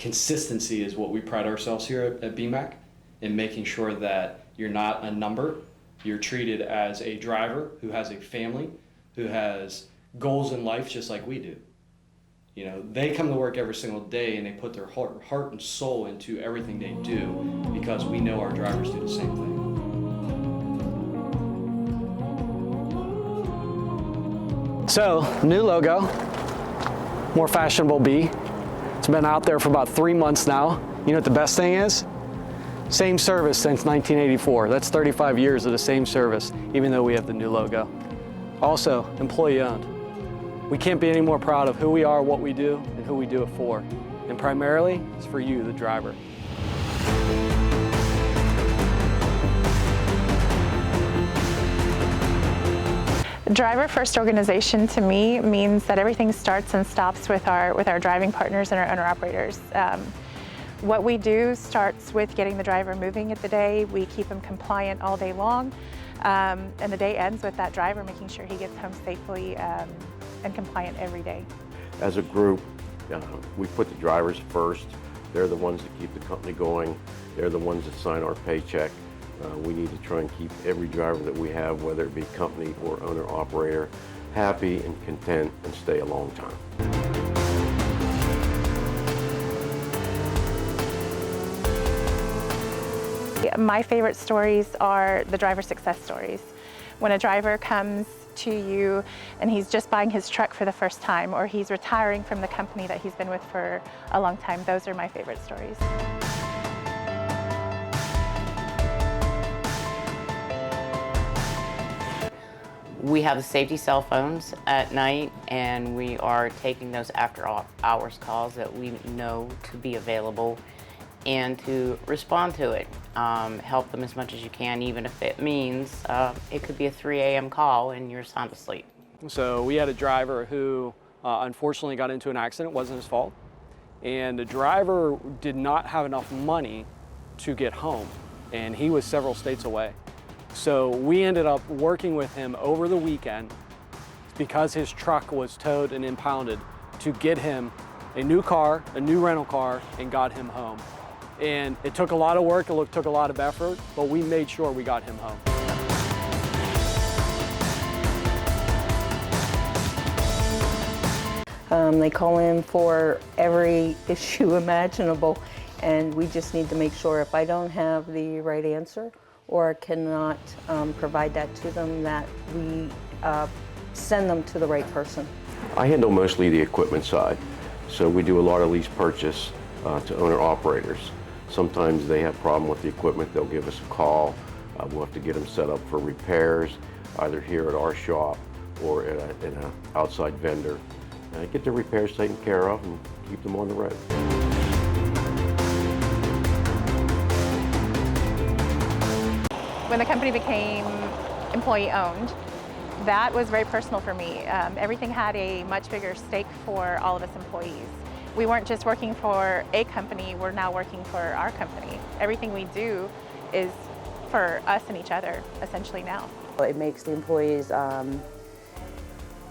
consistency is what we pride ourselves here at Beemac, in making sure that you're not a number. You're treated as a driver who has a family, who has goals in life just like we do. You know, they come to work every single day and they put their heart and soul into everything they do because we know our drivers do the same thing. So, new logo, more fashionable B. It's been out there for about 3 months now. You know what the best thing is? Same service since 1984. That's 35 years of the same service, even though we have the new logo. Also, employee owned. We can't be any more proud of who we are, what we do, and who we do it for. And primarily, it's for you, the driver. Driver First organization to me means that everything starts and stops with our driving partners and our owner-operators. What we do starts with getting the driver moving at the day. We keep them compliant all day long, and the day ends with that driver making sure he gets home safely and compliant every day. As a group, we put the drivers first. They're the ones that keep the company going. They're the ones that sign our paycheck. We need to try and keep every driver that we have, whether it be company or owner-operator, happy and content and stay a long time. My favorite stories are the driver success stories. When a driver comes to you and he's just buying his truck for the first time, or he's retiring from the company that he's been with for a long time, those are my favorite stories. We have the safety cell phones at night, and we are taking those after hours calls that we know to be available and to respond to it. Help them as much as you can, even if it means it could be a 3 a.m. call and you're sound asleep. So we had a driver who unfortunately got into an accident. It wasn't his fault. And the driver did not have enough money to get home, and he was several states away. So we ended up working with him over the weekend because his truck was towed and impounded to get him a new car, a new rental car, and got him home. And it took a lot of work, it took a lot of effort, but we made sure we got him home. They call in for every issue imaginable, and we just need to make sure if I don't have the right answer or cannot provide that to them, that we send them to the right person. I handle mostly the equipment side, so we do a lot of lease purchase to owner-operators. Sometimes they have a problem with the equipment, they'll give us a call. We'll have to get them set up for repairs, either here at our shop or at an outside vendor. Get the repairs taken care of and keep them on the road. When the company became employee-owned, that was very personal for me. Everything had a much bigger stake for all of us employees. We weren't just working for a company, we're now working for our company. Everything we do is for us and each other, essentially now. It makes the employees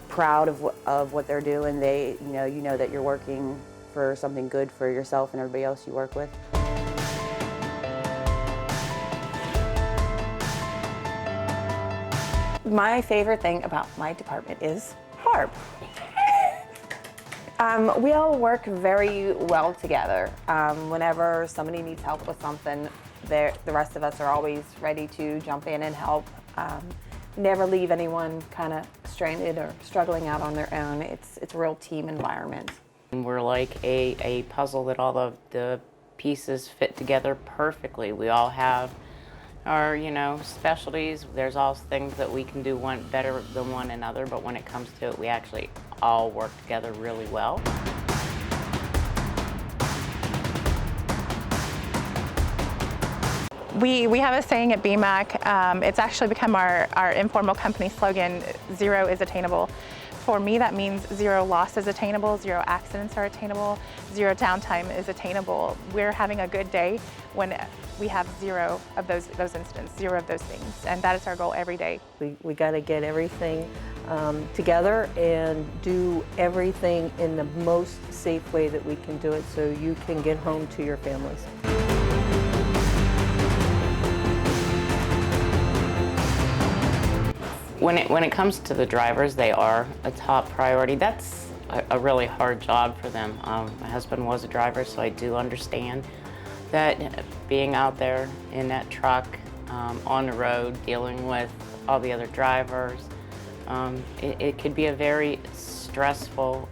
proud of what they're doing. You know that you're working for something good for yourself and everybody else you work with. My favorite thing about my department is Barb. We all work very well together. Whenever somebody needs help with something, the rest of us are always ready to jump in and help. Never leave anyone kind of stranded or struggling out on their own. It's a real team environment. We're like a puzzle that all of the pieces fit together perfectly. We all have our, specialties. There's all things that we can do one better than one another, but when it comes to it, we actually all work together really well. We have a saying at Beemac, it's actually become our informal company slogan, zero is attainable. For me, that means zero loss is attainable, zero accidents are attainable, zero downtime is attainable. We're having a good day when we have zero of those incidents, zero of those things, and that is our goal every day. We got to get everything together and do everything in the most safe way that we can do it so you can get home to your families. When it comes to the drivers, they are a top priority. That's a really hard job for them. My husband was a driver, so I do understand that being out there in that truck, on the road, dealing with all the other drivers, it could be a very stressful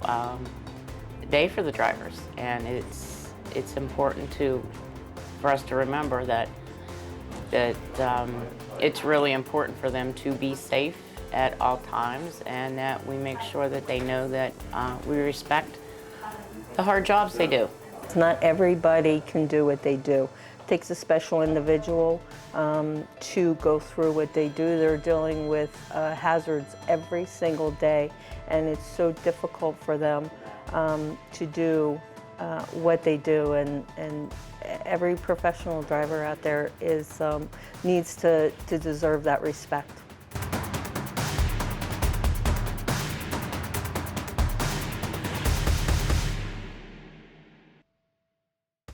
day for the drivers. And it's important for us to remember that it's really important for them to be safe at all times, and that we make sure that they know that we respect the hard jobs they do. Not everybody can do what they do. It takes a special individual to go through what they do. They're dealing with hazards every single day, and it's so difficult for them to do what they do, and every professional driver out there needs to deserve that respect.